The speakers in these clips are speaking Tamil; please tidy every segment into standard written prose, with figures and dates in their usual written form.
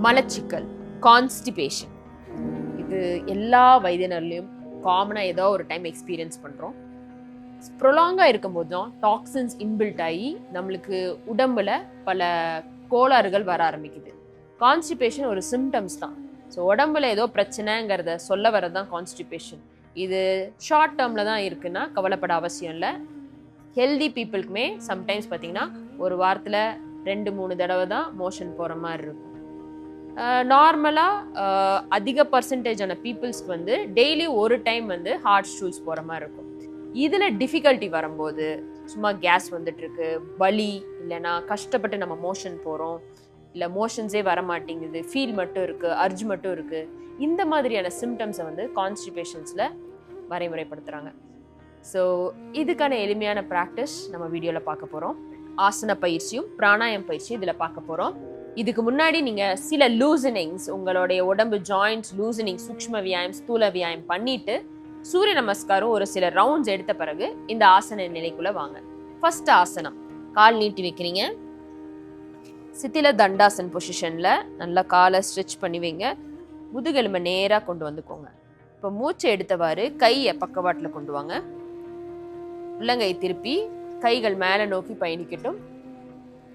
மலச்சிக்கல், கான்ஸ்டிபேஷன், இது எல்லா வயதினர்லையும் காமனாக ஏதோ ஒரு டைம் எக்ஸ்பீரியன்ஸ் பண்ணுறோம். ப்ரொலாங்காக இருக்கும்போது தான் டாக்ஸின்ஸ் இன்பில்ட் ஆகி நம்மளுக்கு உடம்புல பல கோளாறுகள் வர ஆரம்பிக்குது. கான்ஸ்டிபேஷன் ஒரு சிம்டம்ஸ் தான். ஸோ உடம்புல ஏதோ பிரச்சனைங்கிறத சொல்ல வரது தான் கான்ஸ்டிபேஷன். இது ஷார்ட் டேர்மில் தான் இருக்குன்னா கவலைப்பட அவசியம் இல்லை. ஹெல்தி பீப்புளுக்குமே சம்டைம்ஸ் பார்த்தீங்கன்னா ஒரு வாரத்தில் 2-3 தடவை தான் மோஷன் போகிற மாதிரி இருக்கும். நார்மலாக அதிக பர்சன்டேஜான பீப்புள்ஸ்க்கு வந்து டெய்லி ஒரு டைம் வந்து ஹார்ட் ஸ்டூல்ஸ் போகிற மாதிரி இருக்கும். இதில் டிஃபிகல்ட்டி வரும்போது சும்மா கேஸ் வந்துட்டுருக்கு, வலி, இல்லைன்னா கஷ்டப்பட்டு நம்ம மோஷன் போகிறோம், இல்லை மோஷன்ஸே வர மாட்டேங்குது, ஃபீல் மட்டும் இருக்குது, அர்ஜ் மட்டும் இருக்குது, இந்த மாதிரியான சிம்டம்ஸை வந்து கான்ஸ்டிபேஷன்ஸில் வரைமுறைப்படுத்துகிறாங்க. ஸோ இதுக்கான எளிமையான ப்ராக்டிஸ் நம்ம வீடியோவில் பார்க்க போகிறோம். ஆசன பயிற்சியும் பிராணாயம் பயிற்சியும் இதில் பார்க்க போகிறோம். இதுக்கு முன்னாடி நீங்கள் சில லூசனிங்ஸ், உங்களுடைய உடம்பு ஜாயிண்ட்ஸ் லூசனிங், சூக்ஷ்ம வியாயம், ஸ்தூல வியாயம் பண்ணிட்டு சூரிய நமஸ்காரம் ஒரு சில ரவுண்ட்ஸ் எடுத்த பிறகு இந்த ஆசன நிலைக்குள்ள வாங்க. ஃபர்ஸ்ட் ஆசனம், கால் நீட்டி வைக்கிறீங்க. சித்தில தண்டாசன் பொசிஷன்ல நல்லா காலை ஸ்ட்ரெச் பண்ணி வைங்க. முதுகெலும்பை நேராக கொண்டு வந்துக்கோங்க. இப்போ மூச்சை எடுத்தவாறு கையை பக்கவாட்டில் கொண்டு வாங்க. உள்ளங்கை திருப்பி கைகள் மேலே நோக்கி பயணிக்கட்டும்.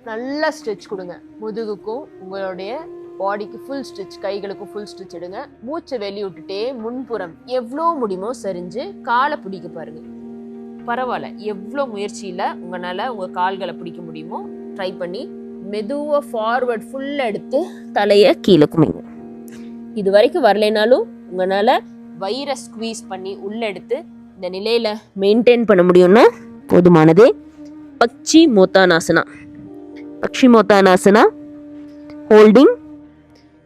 நல்லா ஸ்ட்ரெச் கொடுங்க. முதுகுக்கும் உங்களுடைய பாடிக்கு ஃபுல் ஸ்ட்ரெச், கைகளுக்கும் ஃபுல் ஸ்ட்ரெச் எடுங்க. மூச்சை வெளியே விட்டுட்டே முன்புறம் எவ்வளோ முடியுமோ சரிஞ்சு காலை பிடிக்க பாருங்க. பரவாயில்ல, எவ்வளோ முயற்சியில் உங்களால் உங்கள் கால்களை பிடிக்க முடியுமோ ட்ரை பண்ணி மெதுவாக ஃபார்வர்ட் ஃபுல்லாக எடுத்து தலையை கீழே குமிங்க. இது வரைக்கும் வரலைனாலும் உங்களால் வயிறை ஸ்குவீஸ் பண்ணி உள்ளே எடுத்து இந்த நிலையில் மெயின்டைன் பண்ண முடியும்னா போதுமானதே. பக்ஷி மோத்தானாசனா, பக்ஷி மோத்தானாசனா ஹோல்டிங்.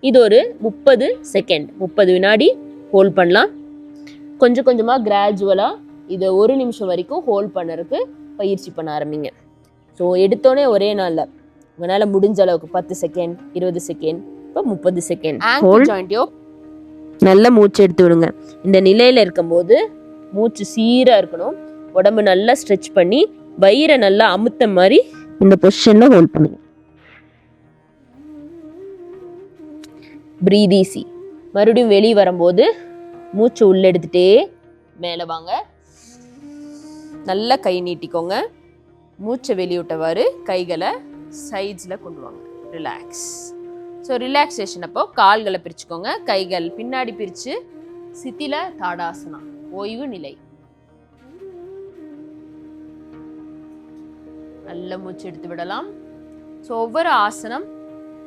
இது ஒரு 30 செகண்ட், 30 வினாடி ஹோல்ட் பண்ணலாம். கொஞ்சம் கொஞ்சமாக கிராஜுவலாக இதை 1 நிமிஷம் வரைக்கும் ஹோல்ட் பண்ணுறதுக்கு பயிற்சி பண்ண ஆரம்பிங்க. ஸோ எடுத்தோடனே ஒரே நாளில் உங்களால் முடிஞ்ச அளவுக்கு 10 செகண்ட், 20 செகண்ட், இப்போ 30 செகண்ட் ஜாயிண்ட்டையோ நல்லா மூச்சு எடுத்து விடுங்க. இந்த நிலையில் இருக்கும்போது மூச்சு சீராக இருக்கணும். உடம்பு நல்லா ஸ்ட்ரெச் பண்ணி வயிறை நல்லா அமுத்த மாதிரி இந்த பொசிஷனில் ஹோல்ட் பண்ணுங்க. Breathe easy. மறுபடியும் வெளியே வரும்போது மூச்சு உள்ள எடுத்துட்டே மேலே வாங்க. நல்லா கை நீட்டிக்கோங்க. மூச்சை வெளியிட்டவாறு கைகளை சைட்ஸில் கொண்டு வாங்க. ரிலாக்ஸ். ஸோ ரிலாக்ஸேஷன் அப்போ கால்களை பிரிச்சுக்கோங்க. கைகள் பின்னாடி பிரித்து சித்தில தாடாசனா, ஓய்வு நிலை. நல்ல மூச்சு எடுத்து விடலாம். ஸோ ஒவ்வொரு ஆசனம்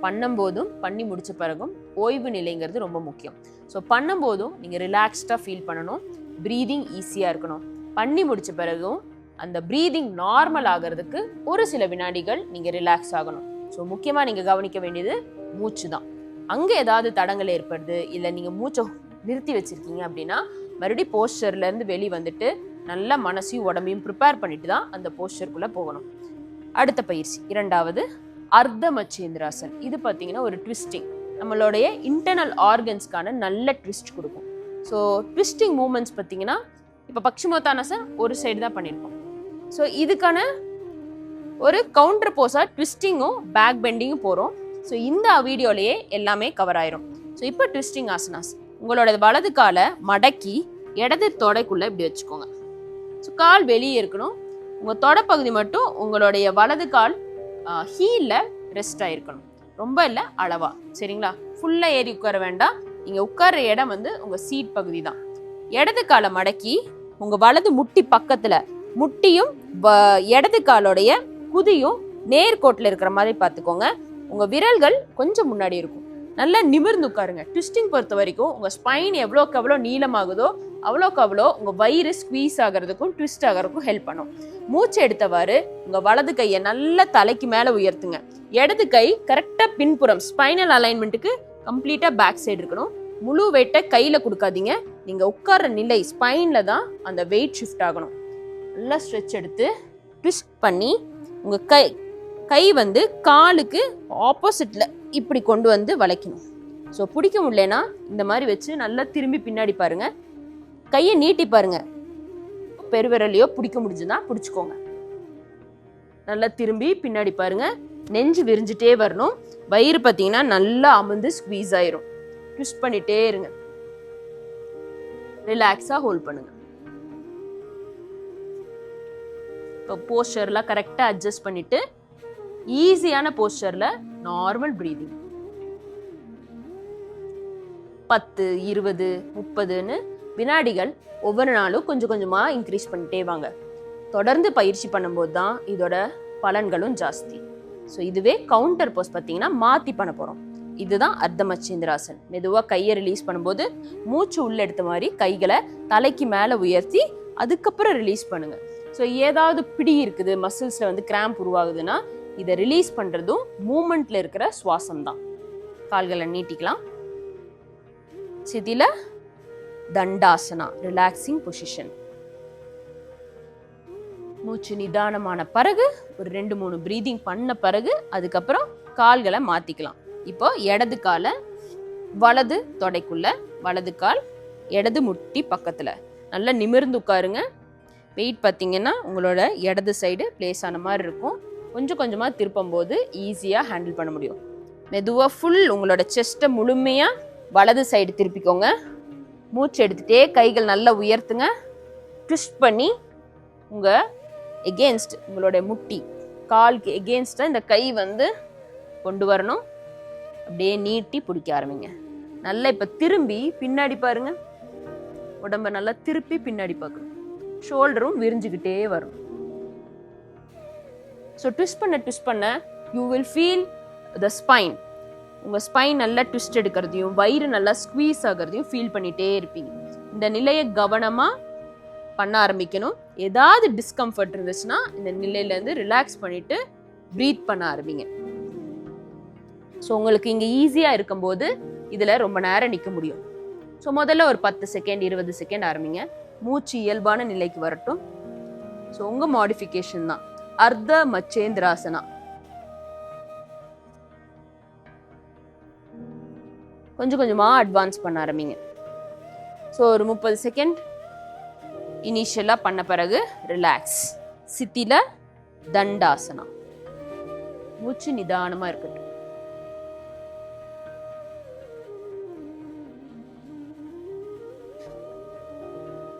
பண்ணும்போதும் பண்ணி முடிச்ச பிறகும் ஓய்வு நிலைங்கிறது ரொம்ப முக்கியம். ஸோ பண்ணும்போதும் நீங்கள் ரிலாக்ஸ்டாக ஃபீல் பண்ணணும். ப்ரீதிங் ஈஸியாக இருக்கணும். பண்ணி முடிச்ச பிறகும் அந்த ப்ரீதிங் நார்மல் ஆகிறதுக்கு ஒரு சில வினாடிகள் நீங்கள் ரிலாக்ஸ் ஆகணும். ஸோ முக்கியமாக நீங்கள் கவனிக்க வேண்டியது மூச்சு தான். அங்கே ஏதாவது தடங்கள் ஏற்படுது, இல்லை நீங்கள் மூச்சை நிறுத்தி வச்சுருக்கீங்க அப்படின்னா மறுபடியும் போஸ்டர்லேருந்து வெளியே வந்துட்டு நல்ல மனசையும் உடம்பையும் ப்ரிப்பேர் பண்ணிட்டு தான் அந்த போஸ்டருக்குள்ளே போகணும். அடுத்த பயிற்சி, இரண்டாவது அர்த்த மச்சேந்திராசன். இது பார்த்தீங்கன்னா ஒரு ட்விஸ்டிங், நம்மளுடைய இன்டர்னல் ஆர்கன்ஸ்க்கான நல்ல ட்விஸ்ட் கொடுக்கும். ஸோ ட்விஸ்டிங் மூமெண்ட்ஸ் பார்த்தீங்கன்னா இப்போ பக்ஷிமோத்தானாசன் ஒரு சைடு தான் பண்ணியிருக்கோம். ஸோ இதுக்கான ஒரு கவுண்டர் போஸாக ட்விஸ்டிங்கும் பேக் பெண்டிங்கும் போகிறோம். ஸோ இந்த வீடியோலேயே எல்லாமே கவர் ஆயிரும். ஸோ இப்போ ட்விஸ்டிங் ஆசனாஸ், உங்களோட வலது காலை மடக்கி இடது தொடைக்குள்ளே இப்படி வச்சுக்கோங்க. ஸோ கால் வெளியே இருக்கணும். உங்கள் தொடைப்பகுதி மட்டும் உங்களுடைய வலது கால் ஹீலில் ரெஸ்ட் ஆகிருக்கணும். ரொம்ப இல்லை, அளவா, சரிங்களா? ஃபுல்லாக ஏறி உட்கார வேண்டாம். நீங்கள் உட்கார்ற இடம் வந்து உங்கள் சீட் பகுதி தான். இடது காலை மடக்கி உங்கள் வலது முட்டி பக்கத்தில் முட்டியும் இடது காலோடைய குதியும் நேர்கோட்டில் இருக்கிற மாதிரி பார்த்துக்கோங்க. உங்கள் விரல்கள் கொஞ்சம் முன்னாடி இருக்கும். நல்லா நிமிர்ந்து உட்காருங்க. ட்விஸ்டிங் பொறுத்த வரைக்கும் உங்கள் ஸ்பைன் எவ்வளோக்கு எவ்வளோ நீளமாகுதோ அவ்வளோக்கு அவ்வளோ உங்கள் வயிறு ஸ்குவீஸ் ஆகிறதுக்கும் ட்விஸ்ட் ஆகிறதுக்கும் ஹெல்ப் பண்ணும். மூச்சு எடுத்தவாறு உங்கள் வலது கையை நல்லா தலைக்கு மேலே உயர்த்துங்க. இடது கை கரெக்டாக பின்புறம் ஸ்பைனல் அலைன்மெண்ட்டுக்கு கம்ப்ளீட்டாக பேக் சைடு இருக்கணும். முழு வெயிட்டை கையில் கொடுக்காதீங்க. நீங்கள் உட்கார்ற நிலை ஸ்பைனில் தான் அந்த வெயிட் ஷிஃப்ட் ஆகணும். நல்லா ஸ்ட்ரெச் எடுத்து ட்விஸ்ட் பண்ணி உங்கள் கை வந்து காலுக்கு ஆப்போசிட்டில் இப்படி கொண்டு வந்து வளைக்கணும். ஸோ பிடிக்க முடியலன்னா இந்த மாதிரி வச்சு நல்லா திரும்பி பின்னாடி பாருங்கள். கையை நீட்டி பாருங்கள். பெருவிரலையோ பிடிக்க முடிஞ்சுன்னா பிடிச்சிக்கோங்க. நல்லா திரும்பி பின்னாடி பாருங்க. நெஞ்சு விரிஞ்சிட்டே வரணும். வயிறு பார்த்தீங்கன்னா நல்லா அமர்ந்து ஸ்குவீஸ் ஆயிரும். ட்விஸ்ட் பண்ணிட்டே இருங்க. ரிலாக்ஸா ஹோல்ட் பண்ணுங்க. இப்போ போஸ்டர்லாம் கரெக்டா அட்ஜஸ்ட் பண்ணிட்டு ஈஸியான போஸ்டர்ல நார்மல் பிரீதிங் 10, 20, 30ன்னு வினாடிகள் ஒவ்வொரு நாளும் கொஞ்சம் கொஞ்சமா இன்க்ரீஸ் பண்ணிட்டே வாங்க. தொடர்ந்து பயிற்சி பண்ணும்போது தான் இதோட பலன்களும் ஜாஸ்தி. ஸோ இதுவே கவுண்டர் போஸ் பார்த்தீங்கன்னா மாற்றி பண்ண போகிறோம். இதுதான் அர்த்த மச்சேந்திராசன். மெதுவாக கையை ரிலீஸ் பண்ணும்போது மூச்சு உள்ள எடுத்த மாதிரி கைகளை தலைக்கு மேலே உயர்த்தி அதுக்கப்புறம் ரிலீஸ் பண்ணுங்க. ஸோ ஏதாவது பிடி இருக்குது, மசில்ஸில் வந்து கிராம்ப் உருவாகுதுன்னா இதை ரிலீஸ் பண்ணுறதும் மூமெண்ட்ல இருக்கிற சுவாசம் தான். கால்களை நீட்டிக்கலாம். சிதில தண்டாசனா, ரிலாக்ஸிங் பொசிஷன். மூச்சு நிதானமான பிறகு ஒரு 2-3 பிரீதிங் பண்ண பிறகு அதுக்கப்புறம் கால்களை மாத்திக்கலாம். இப்போ இடது காலை வலது தொடைக்குள்ள, வலது கால் இடது முட்டி பக்கத்துல நல்லா நிமிர்ந்து உட்காருங்க. வெயிட் பார்த்தீங்கன்னா உங்களோட இடது சைடு பிளேஸ் ஆன மாதிரி இருக்கும். கொஞ்சம் கொஞ்சமா திருப்பும் போது ஈஸியா ஹேண்டில் பண்ண முடியும். மெதுவா ஃபுல் உங்களோட செஸ்ட்டை முழுமையா வலது சைடு திருப்பிக்கோங்க. மூச்சு எடுத்துட்டே கைகள் நல்லா உயர்த்துங்க. ட்விஸ்ட் பண்ணி உங்க எகெயின்ஸ்ட், உங்களோட முட்டி காலுக்கு எகெயின்ஸ்டா இந்த கை வந்து கொண்டு வரணும். அப்படியே நீட்டி பிடிக்க ஆரம்பிங்க. நல்லா இப்ப திரும்பி பின்னாடி பாருங்க. உடம்ப நல்லா திருப்பி பின்னாடி பார்க்கணும். ஷோல்டரும் விரிஞ்சுக்கிட்டே வரும். ஸோ ட்விஸ்ட் பண்ண you will feel the spine. உங்க ஸ்பைன் நல்லா ட்விஸ்ட் எடுக்கிறதையும் வயிறு நல்லா ஸ்குவீஸ் ஆகிறதையும் ஃபீல் பண்ணிட்டே இருப்பீங்க. இந்த நிலையை கவனமா பண்ண ஆரம்பிக்கணும். ஏதாவது டிஸ்கம்ஃபர்ட் இருந்துச்சுன்னா இந்த நிலையில இருந்து ரிலாக்ஸ் பண்ணிட்டு பிரீத் பண்ண ஆரம்பிங்க. ஸோ உங்களுக்கு இங்க ஈஸியா இருக்கும்போது இதுல ரொம்ப நேரம் நிற்க முடியும். ஸோ முதல்ல ஒரு 10 செகண்ட் 20 செகண்ட் ஆரம்பிங்க. மூச்சு இயல்பான நிலைக்கு வரட்டும். ஸோ உங்க மாடிஃபிகேஷன் தான் அர்த்த மச்சேந்திராசனா. கொஞ்சம் கொஞ்சமா அட்வான்ஸ் பண்ண ஆரம்பிங்க. ஸோ ஒரு 30 செகண்ட் இனிஷியலா பண்ண பிறகு ரிலாக்ஸ். சித்தில தண்டாசனா. மூச்சு நிதானமா இருக்கட்டும்.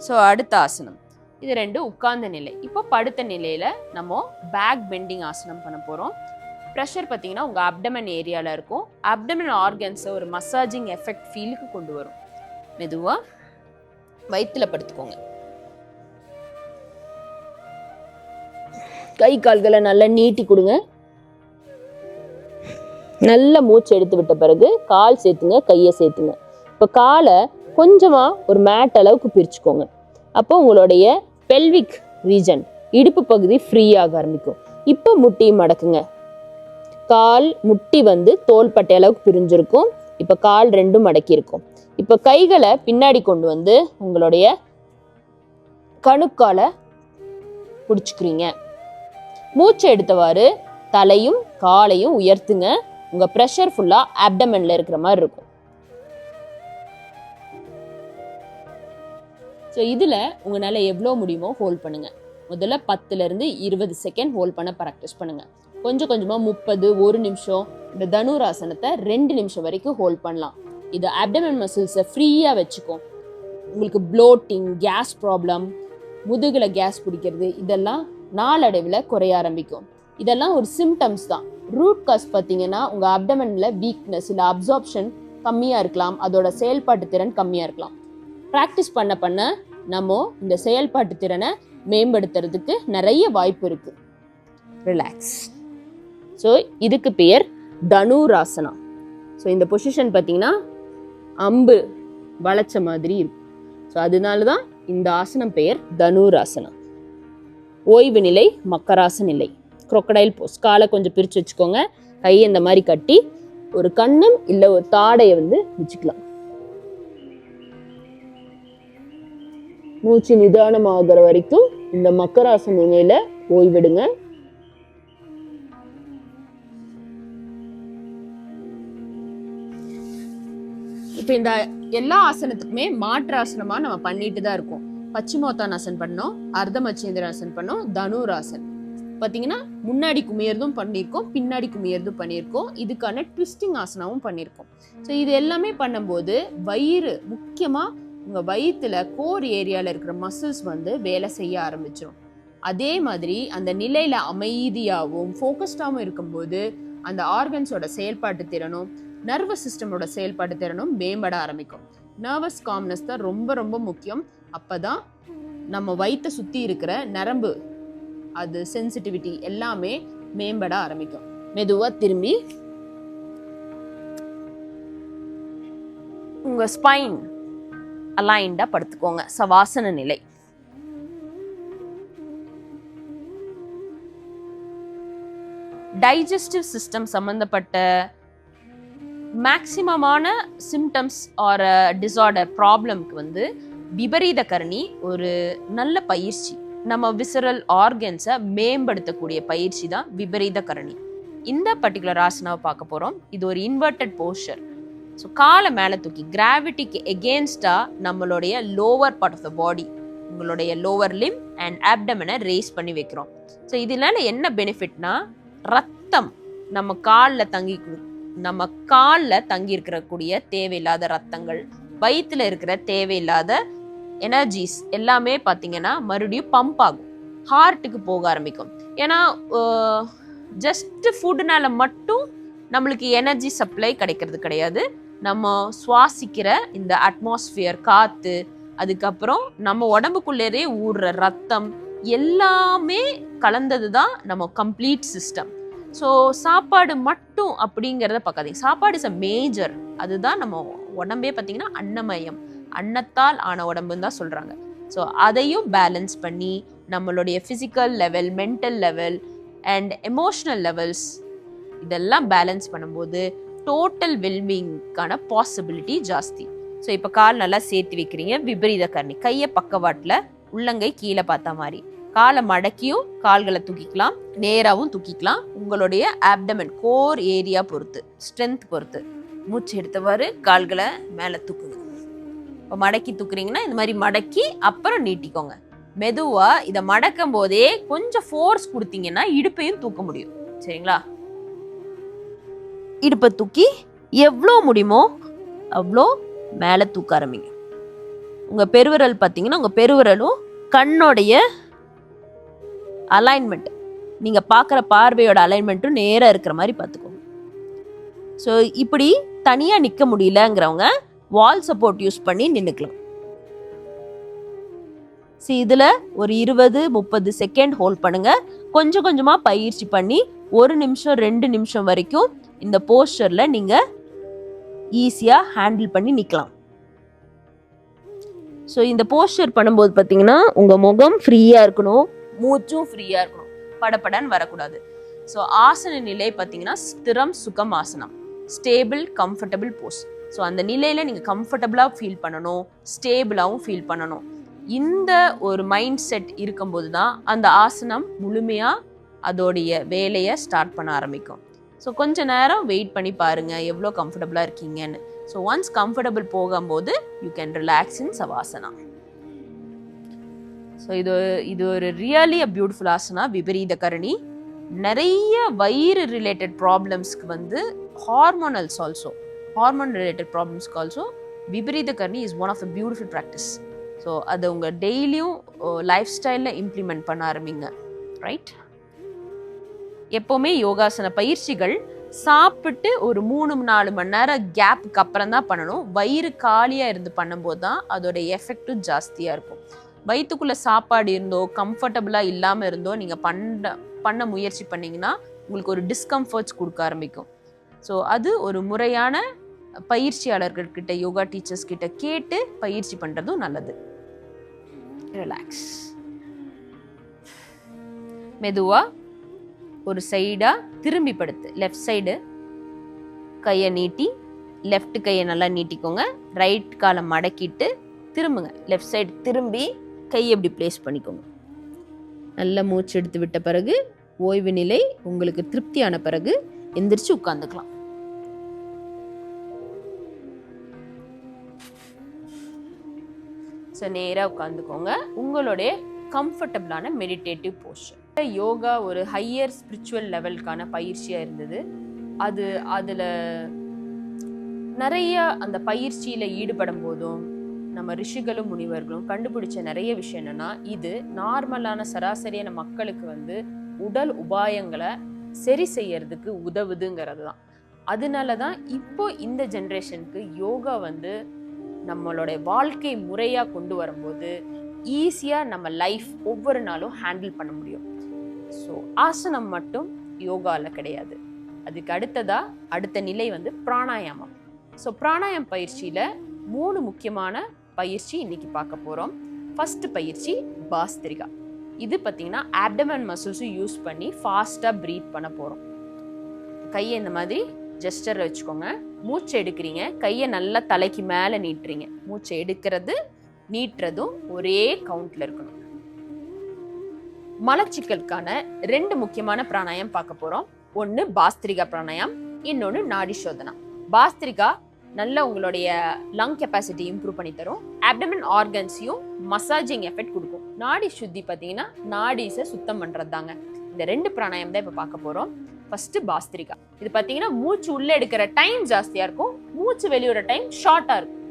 ஸோ அடுத்த ஆசனம். இது 2 உட்கார்ந்த நிலை. இப்போ படுத்த நிலையில நம்ம பேக் பெண்டிங் ஆசனம் பண்ண போறோம். ப்ரெஷர் பார்த்தீங்கன்னா உங்க அப்டமன் ஏரியால இருக்கும். அப்டமன் ஆர்கன்ஸை ஒரு மசாஜிங் எஃபெக்ட் ஃபீலுக்கு கொண்டு வரும். மெதுவா வயிற்றுல படுத்துக்கோங்க. கை கால்களை நல்லா நீட்டி கொடுங்க. நல்ல மூச்சு எடுத்து விட்ட பிறகு கால் சேர்த்துங்க, கையை சேர்த்துங்க. இப்போ காலை கொஞ்சமா ஒரு மேட் அளவுக்கு பிரிச்சுக்கோங்க. அப்போ உங்களுடைய பெல்விக் ரீஜன், இடுப்பு பகுதி ஃப்ரீ ஆக ஆரம்பிக்கும். இப்போ முட்டியை மடக்குங்க. கால் முட்டி வந்து தோள்பட்டை அளவுக்கு பிரிஞ்சிருக்கும். இப்போ கால் 2 மடக்கி இருக்கும். இப்போ கைகளை பின்னாடி கொண்டு வந்து உங்களுடைய கணுக்கால பிடிச்சுக்கிறீங்க. மூச்சை எடுத்தவாறு தலையும் காலையும் உயர்த்துங்க. உங்க ப்ரெஷர் ஃபுல்லா அப்டமன்ல இருக்கிற மாதிரி இருக்கும். ஸோ இதுல உங்களால எவ்வளோ முடியுமோ ஹோல்ட் பண்ணுங்க. முதல்ல 10ல இருந்து 20 செகண்ட் ஹோல்ட் பண்ண ப்ராக்டிஸ் பண்ணுங்க. கொஞ்சம் கொஞ்சமா 30, 1 நிமிஷம். இந்த தனுராசனத்தை 2 நிமிஷம் வரைக்கும் ஹோல்ட் பண்ணலாம். இது அப்டமன் மசில்ஸை ஃப்ரீயா வச்சுக்கும். உங்களுக்கு ப்ளோட்டிங், கேஸ் ப்ராப்ளம், முதுகுல கேஸ் பிடிக்கிறது, இதெல்லாம் நாளடைவில் குறைய ஆரம்பிக்கும். இதெல்லாம் ஒரு சிம்டம்ஸ் தான். ரூட் காஸ் பார்த்தீங்கன்னா உங்க அப்டமன்ல வீக்னஸ் இல்லை அப்சார்ப்ஷன் கம்மியா இருக்கலாம். அதோட செயல்பாட்டு திறன் கம்மியா இருக்கலாம். ப்ராக்டிஸ் பண்ண பண்ண நம்ம இந்த செயல்பாட்டு திறனை மேம்படுத்துறதுக்கு நிறைய வாய்ப்பு இருக்கு. ரிலாக்ஸ். ஸோ இதுக்கு பேர் தனுராசனா. ஸோ இந்த பொசிஷன் பார்த்தீங்கன்னா அம்பு வளைச்ச மாதிரி இருக்கு. ஸோ அதனால தான் இந்த ஆசனம் பெயர் தனுராசனா. ஓய்வு நிலை மக்கராச நிலை, crocodile போஸ். காலை கொஞ்சம் பிரித்து வச்சுக்கோங்க. கையை இந்த மாதிரி கட்டி ஒரு கண்ணம் இல்லை ஒரு தாடையை வந்து வச்சுக்கலாம். மூச்சு நிதானமாகிற வரைக்கும் இந்த மக்கராசன நிலையில ஓய்விடுங்க. இப்ப இந்த எல்லா ஆசனத்துக்குமே மாற்று ஆசனமா நம்ம பண்ணிட்டு தான் இருக்கோம். பச்சிமோத்தானாசன் பண்ணோம், அர்த்த மச்சேந்திராசன் பண்ணோம், தனுராசன். பார்த்தீங்கன்னா முன்னாடி குமியறதும் பண்ணியிருக்கோம், பின்னாடி குமியறதும் பண்ணியிருக்கோம். இதுக்கான ட்விஸ்டிங் ஆசனாவும் பண்ணியிருக்கோம். ஸோ இது எல்லாமே பண்ணும்போது வயிறு, முக்கியமாக உங்கள் வயிற்றுல கோர் ஏரியாவில் இருக்கிற மசில்ஸ் வந்து வேலை செய்ய ஆரம்பிச்சிடும். அதே மாதிரி அந்த நிலையில் அமைதியாகவும் ஃபோக்கஸ்டாகவும் இருக்கும்போது அந்த ஆர்கன்ஸோட செயல்பாட்டு திறனும் நர்வஸ் சிஸ்டமோட செயல்பாட்டு திறனும் மேம்பட ஆரம்பிக்கும். நர்வஸ் காம்னஸ் தான் ரொம்ப ரொம்ப முக்கியம். அப்போதான் நம்ம வயிற்றை சுற்றி இருக்கிற நரம்பு, அது சென்சிட்டிவிட்டி எல்லாமே மேம்பட ஆரம்பிக்கும். மெதுவாக திரும்பி உங்க ஸ்பைன் அலைன்டா படுத்துக்கோங்க. சவாசன நிலை. டைஜஸ்டிவ் சிஸ்டம் சம்பந்தப்பட்ட மேக்சிமமான சிம்டம்ஸ் ஆர் டிசார்டர் ப்ராப்ளம்க்கு வந்து விபரீத கரணி ஒரு நல்ல பயிற்சி. நம்ம விசரல் ஆர்கன்ஸை மேம்படுத்தக்கூடிய பயிற்சி தான் விபரீத கரணி. இந்த பர்டிகுலர் ஆசனாவை பார்க்க போகிறோம். இது ஒரு இன்வெர்டட் போஸ்டர். ஸோ காலை மேலே தூக்கி கிராவிட்டிக்கு எகெயின்ஸ்டாக நம்மளுடைய லோவர் பார்ட் ஆஃப் த பாடி, உங்களுடைய லோவர் லிம் அண்ட் ஆப்டமனை ரேஸ் பண்ணி வைக்கிறோம். ஸோ இதனால என்ன பெனிஃபிட்னா, ரத்தம் நம்ம காலில் தங்கி இருக்கக்கூடிய தேவையில்லாத ரத்தங்கள், வயிற்றுல இருக்கிற தேவையில்லாத எனர்ஜிஸ் எல்லாமே பார்த்தீங்கன்னா மறுபடியும் பம்ப் ஆகும், ஹார்ட்டுக்கு போக ஆரம்பிக்கும். ஏன்னா ஜஸ்ட் ஃபுட்னால மட்டும் நம்மளுக்கு எனர்ஜி சப்ளை கிடைக்கிறது கிடையாது. நம்ம சுவாசிக்கிற இந்த அட்மாஸ்பியர், காற்று, அதுக்கப்புறம் நம்ம உடம்புக்குள்ளேயே ஊடுற ரத்தம் எல்லாமே கலந்தது தான் நம்ம கம்ப்ளீட் சிஸ்டம். ஸோ சாப்பாடு மட்டும் அப்படிங்கிறத பார்க்காதீங்க. சாப்பாடு இஸ் அ மேஜர். அதுதான் நம்ம உடம்பே பார்த்தீங்கன்னா அன்னமயம், அன்னத்தால் ஆன உடம்புன்னு தான் சொல்கிறாங்க. ஸோ அதையும் பேலன்ஸ் பண்ணி நம்மளுடைய physical level, mental level and emotional levels இதெல்லாம் பேலன்ஸ் பண்ணும்போது டோட்டல் வெல்பீயிங்கான பாசிபிலிட்டி ஜாஸ்தி. ஸோ இப்போ கால் நல்லா சேர்த்து வைக்கிறீங்க. விபரீத கரணி. கையை பக்கவாட்டில், உள்ளங்கை கீழே பார்த்த மாதிரி. காலை மடக்கியும் கால்களை தூக்கிக்கலாம், நேராகவும் தூக்கிக்கலாம். உங்களுடைய ஆப்டமன் கோர் ஏரியா பொறுத்து, ஸ்ட்ரென்த் பொறுத்து மூச்சு எடுத்தவாறு கால்களை மேலே தூக்குங்க. இப்போ மடக்கி தூக்குறீங்கன்னா இந்த மாதிரி மடக்கி அப்புறம் நீட்டிக்கோங்க. மெதுவாக இதை மடக்கும் போதே கொஞ்சம் ஃபோர்ஸ் கொடுத்தீங்கன்னா இடுப்பையும் தூக்க முடியும். சரிங்களா? இடுப்பை தூக்கி எவ்வளோ முடியுமோ அவ்வளோ மேலே தூக்க ஆரம்பிங்க. உங்கள் பெருவிரல் பார்த்தீங்கன்னா உங்கள் பெருவிரலும் கண்ணோடைய அலைன்மெண்ட், நீங்கள் பார்க்குற பார்வையோட அலைன்மெண்ட்டும் நேராக இருக்கிற மாதிரி பார்த்துக்கோங்க. ஸோ இப்படி தனியாக நிற்க முடியலங்கிறவங்க வால் சப்போர்ட் யூஸ் பண்ணி நின்றுக்கலாம். இதில் ஒரு 20-30 செகண்ட் ஹோல்ட் பண்ணுங்க. கொஞ்சம் கொஞ்சமாக பயிற்சி பண்ணி 1 நிமிஷம் 2 நிமிஷம் வரைக்கும் இந்த போஸ்டரில் நீங்கள் ஈஸியாக ஹேண்டில் பண்ணி நிற்கலாம். ஸோ இந்த போஸ்டர் பண்ணும்போது பார்த்தீங்கன்னா உங்கள் முகம் ஃப்ரீயாக இருக்கணும், மூச்சும் ஃப்ரீயாக இருக்கணும், படப்படன்னு வரக்கூடாது. ஸோ ஆசன நிலை பார்த்தீங்கன்னா ஸ்திரம் சுகம் ஆசனம், ஸ்டேபிள் கம்ஃபர்டபுள் போஸ். ஸோ அந்த நிலையில் நீங்கள் கம்ஃபர்டபுளாக ஃபீல் பண்ணணும், ஸ்டேபிளாகவும் ஃபீல் பண்ணணும். இந்த ஒரு மைண்ட் செட் இருக்கும்போது தான் அந்த ஆசனம் முழுமையாக அதோடைய வேலையை ஸ்டார்ட் பண்ண ஆரம்பிக்கும். ஸோ கொஞ்ச நேரம் வெயிட் பண்ணி பாருங்கள் எவ்வளோ கம்ஃபர்டபுளாக இருக்கீங்கன்னு. ஸோ ஒன்ஸ் கம்ஃபர்டபுள் போகும்போது you can relax in Shavasana. So இது ஒரு ரியலி அ பியூட்டிஃபுல் ஆசனா, விபரீத கரணி. நிறைய வயிறு ரிலேட்டட் ப்ராப்ளம்ஸ்க்கு வந்து ஹார்மோன் ரிலேட்டட் ப்ராப்ளம்ஸ்க்கு also Viparita Karani is one of the beautiful practice. So அதை உங்கள் டெய்லியும் லைஃப் ஸ்டைலில் இம்ப்ளிமெண்ட் பண்ண ஆரம்பிங்க. ரைட்? எப்போவுமே யோகாசன பயிற்சிகள் சாப்பிட்டு ஒரு 3-4 மணி நேரம் கேப்புக்கு அப்புறம் தான் பண்ணணும். வயிறு காலியாக இருந்து பண்ணும்போது தான் அதோட எஃபெக்டும் ஜாஸ்தியாக இருக்கும். வயிற்றுக்குள்ளே சாப்பாடு இருந்தோ கம்ஃபர்டபுளாக இல்லாமல் இருந்தோ நீங்கள் பண்ண முயற்சி பண்ணிங்கன்னா உங்களுக்கு ஒரு டிஸ்கம்ஃபர்ட்ஸ் கொடுக்க ஆரம்பிக்கும். ஸோ அது ஒரு முறையான பயிற்சியாளர்கள்கிட்ட, யோகா டீச்சர்ஸ் கிட்ட கேட்டு பயிற்சி பண்ணுறதும் நல்லது. ரிலாக்ஸ். மெதுவாக ஒரு சைடாக திரும்பி படுத்து, லெஃப்ட் சைடு கையை நீட்டி, லெஃப்ட் கையை நல்லா நீட்டிக்கோங்க. ரைட் காலை மடக்கிட்டு திரும்புங்க. லெஃப்ட் சைடு திரும்பி கையை எப்படி பிளேஸ் பண்ணிக்கோங்க. நல்லா மூச்சு எடுத்து விட்ட பிறகு ஓய்வு நிலை உங்களுக்கு திருப்தியான பிறகு எந்திரிச்சு உட்காந்துக்கலாம். ஸோ நேராக உட்காந்துக்கோங்க. உங்களுடைய கம்ஃபர்டபுளான மெடிடேட்டிவ் போஸ்டர். யோகா ஒரு ஹையர் ஸ்பிரிச்சுவல் லெவலுக்கான பயிற்சியாக இருந்தது. அதில் நிறைய அந்த பயிற்சியில் ஈடுபடும் போதும் நம்ம ரிஷிகளும் முனிவர்களும் கண்டுபிடிச்ச நிறைய விஷயம் என்னன்னா, இது நார்மலான சராசரியான மக்களுக்கு உடல் உபாயங்களை சரி செய்யறதுக்கு உதவுதுங்கிறது தான். அதனால தான் இப்போ இந்த ஜென்ரேஷனுக்கு யோகா நம்மளுடைய வாழ்க்கை முறையாக கொண்டு வரும்போது ஈஸியாக நம்ம லைஃப் ஒவ்வொரு நாளும் ஹேண்டில் பண்ண முடியும். ஸோ ஆசனம் மட்டும் யோகாவில் கிடையாது. அதுக்கு அடுத்த நிலை பிராணாயாமம். ஸோ பிராணாயாமம் பயிற்சியில் 3 முக்கியமான பயிற்சி இன்னைக்கு பார்க்க போகிறோம். ஃபர்ஸ்ட் பயிற்சி பாஸ்திரிகா. இது பார்த்தீங்கன்னா ஆப்டமன் மசில்ஸும் யூஸ் பண்ணி ஃபாஸ்ட்டாக ப்ரீத் பண்ண போகிறோம். கையை இந்த மாதிரி ஜெஸ்டர் வச்சுக்கோங்க. மூச்சை எடுக்கிறீங்க, கையை நல்லா தலைக்கு மேலே நீட்டுறீங்க. மூச்சை எடுக்கிறது நீட்டுறதும் ஒரே கவுண்ட்ல இருக்கணும். மலச்சிக்கலுக்கான 2 முக்கியமான பிராணாயம் பார்க்க போறோம். ஒன்று பாஸ்திரிகா பிராணாயம், இன்னொன்று நாடி சோதனா. பாஸ்திரிகா நல்ல உங்களுடைய லங் கெப்பாசிட்டி இம்ப்ரூவ் பண்ணி தரும். ஆப்டமன் ஆர்கன்ஸையும் மசாஜிங் எஃபெக்ட் கொடுக்கும். நாடி சுத்தி பார்த்தீங்கன்னா நாடிஸை சுத்தம் பண்றது தாங்க. இந்த 2 பிராணாயம் தான் இப்போ பார்க்க போறோம். ஃபர்ஸ்ட் பாஸ்திரிகா. இது பார்த்தீங்கன்னா மூச்சு உள்ள எடுக்கிற டைம் ஜாஸ்தியா இருக்கும், மூச்சு வெளியோட டைம் ஷார்ட்டா இருக்கும்.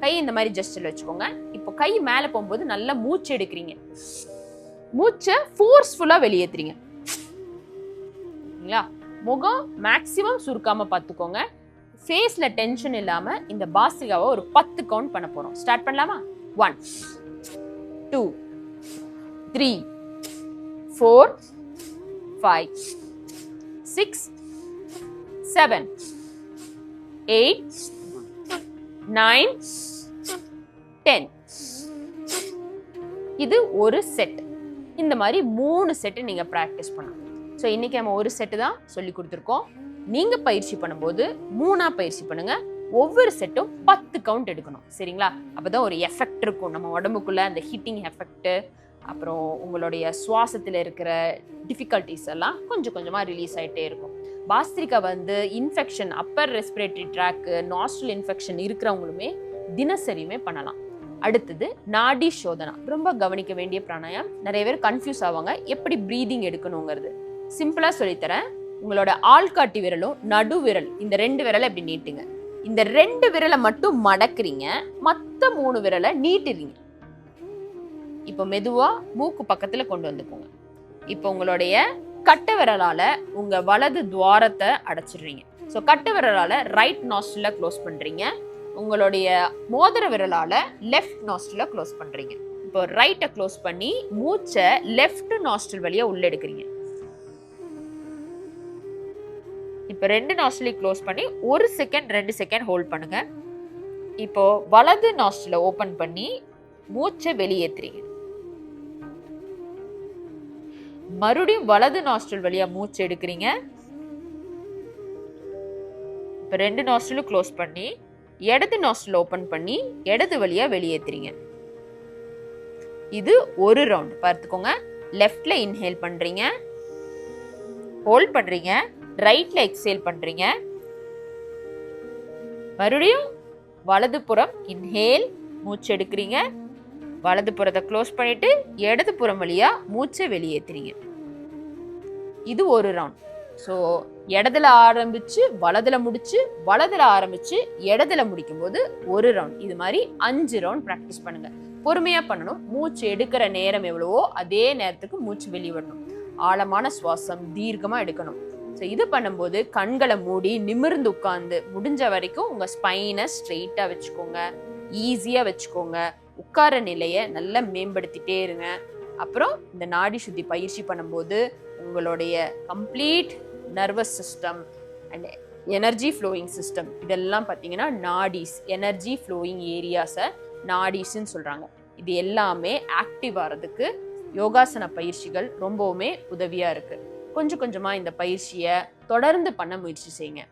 கை இந்த மாதிரி ஜஸ்டில் வச்சுக்கோங்க. இப்போ கை மேலே போகும்போது நல்லா மூச்சு எடுக்கிறீங்க, மூச்சை ஃபோர்ஸ்ஃபுல்லா வெளியேற்றுறீங்க. முகம் மேக்சிமம் சுருக்காம பார்த்துக்கோங்க. ஃபேஸ்ல டென்ஷன் இல்லாம இந்த பாஸ்திரிகாவை ஒரு 10 கவுண்ட் பண்ண போறோம். ஸ்டார்ட் பண்ணலாமா? 1 2 3 4 5 6 7 8 9 10. இது ஒரு செட். இந்த மாதிரி 3 செட்டு நீங்க பிராக்டிஸ் பண்ணணும். ஸோ இன்னைக்கு நம்ம ஒரு செட்டு தான் சொல்லி கொடுத்துருக்கோம். நீங்க பயிற்சி பண்ணும்போது 3ஆ பயிற்சி பண்ணுங்க. ஒவ்வொரு செட்டும் 10 கவுண்ட் எடுக்கணும். சரிங்களா? அப்பதான் ஒரு எஃபெக்ட் இருக்கும் நம்ம உடம்புக்குள்ள. அந்த ஹீட்டிங் எஃபெக்ட், அப்புறம் உங்களுடைய சுவாசத்தில் இருக்கிற டிஃபிகல்ட்டிஸ் எல்லாம் கொஞ்சம் கொஞ்சமா ரிலீஸ் ஆகிட்டே இருக்கும். Bhastrika infection, upper respiratory tract, nostril infection இருக்கிறவங்களுமே தினசரியுமே பண்ணலாம். அடுத்தது நாடி சோதனா. ரொம்ப கவனிக்க வேண்டிய பிராணாயம். நிறைய பேர் கன்ஃபியூஸ் ஆவாங்க எப்படி பிரீதிங் எடுக்கணுங்கிறது. சிம்பிளா சொல்லித்தரேன். உங்களோட ஆள்காட்டி விரலும் நடு விரல், இந்த 2 விரலை இப்படி நீட்டுங்க. இந்த 2 விரலை மட்டும் மடக்குறீங்க, மற்ற 3 விரலை நீட்டுறீங்க. இப்போ மெதுவா மூக்கு பக்கத்துல கொண்டு வந்துக்கோங்க. இப்போ உங்களுடைய கட்டை விரலால உங்க வலது துவாரத்தை அடைச்சிடுறீங்க. ஸோ கட்டை விரலால ரைட் நாஸ்ட்ரில க்ளோஸ் பண்றீங்க. உங்களுடைய மோதிர விரலால லெஃப்ட் நாஸ்ட்ரில க்ளோஸ் பண்றீங்க. இப்போ ரைட்டை க்ளோஸ் பண்ணி மூச்சை லெஃப்ட் நாஸ்ட்ரில் வழியா உள்ள எடுக்கிறீங்க. இப்போ 2 நாஸ்ட்ரிலையும் க்ளோஸ் பண்ணி 1 செகண்ட் 2 செகண்ட் ஹோல்ட் பண்ணுங்க. இப்போ வலது நாஸ்ட்ரில ஓபன் பண்ணி மூச்சை வெளியேற்றுறீங்க. மறுபடியும் வலது நாஸ்ட்ரில் வழியா மூச்சு எடுக்கிறீங்க. இப்போ 2 நாஸ்ட்ரிலும் க்ளோஸ் பண்ணி இடது நாஸ்ட்ரில் ஓபன் பண்ணி இடது வழியா வெளியேற்றுறீங்க. இது ஒரு ரவுண்ட். பார்த்துக்கோங்க. லெஃப்ட்ல இன்ஹேல் பண்றீங்க, ஹோல்ட் பண்றீங்க, ரைட்ல எக்ஸேல் பண்றீங்க. மறுபடியும் வலது புறம் இன்ஹேல், மூச்சு எடுக்கிறீங்க, வலது புறத்தை க்ளோஸ் பண்ணிட்டு இடது புறம் வழியா மூச்சை வெளியேற்றுறீங்க. இது ஒரு ரவுண்ட். ஸோ இடதுல ஆரம்பிச்சு வலதுல முடிச்சு, வலதுல ஆரம்பிச்சு இடதுல முடிக்கும் போது ஒரு ரவுண்ட். இது மாதிரி 5 ரவுண்ட் ப்ராக்டிஸ் பண்ணுங்க. பொறுமையா பண்ணணும். மூச்சு எடுக்கிற நேரம் எவ்வளவோ அதே நேரத்துக்கு மூச்சு வெளிவிடணும். ஆழமான சுவாசம் தீர்க்கமா எடுக்கணும். ஸோ இது பண்ணும்போது கண்களை மூடி நிமிர்ந்து உட்கார்ந்து முடிஞ்ச வரைக்கும் உங்க ஸ்பைனை ஸ்ட்ரெயிட்டா வச்சுக்கோங்க, ஈஸியா வச்சுக்கோங்க. உட்கார நிலையை நல்லா மேம்படுத்திட்டே இருங்க. அப்புறம் இந்த நாடி சுத்தி பயிற்சி பண்ணும்போது உங்களுடைய complete nervous system and energy flowing system இதெல்லாம் பார்த்தீங்கன்னா நாடிஸ், எனர்ஜி ஃப்ளோயிங் ஏரியாஸை நாடிஸ்ன்னு சொல்கிறாங்க. இது எல்லாமே ஆக்டிவ் ஆகிறதுக்கு யோகாசன பயிற்சிகள் ரொம்பவுமே உதவியாக இருக்குது. கொஞ்சம் கொஞ்சமாக இந்த பயிற்சியை தொடர்ந்து பண்ண முயற்சி செய்யுங்க.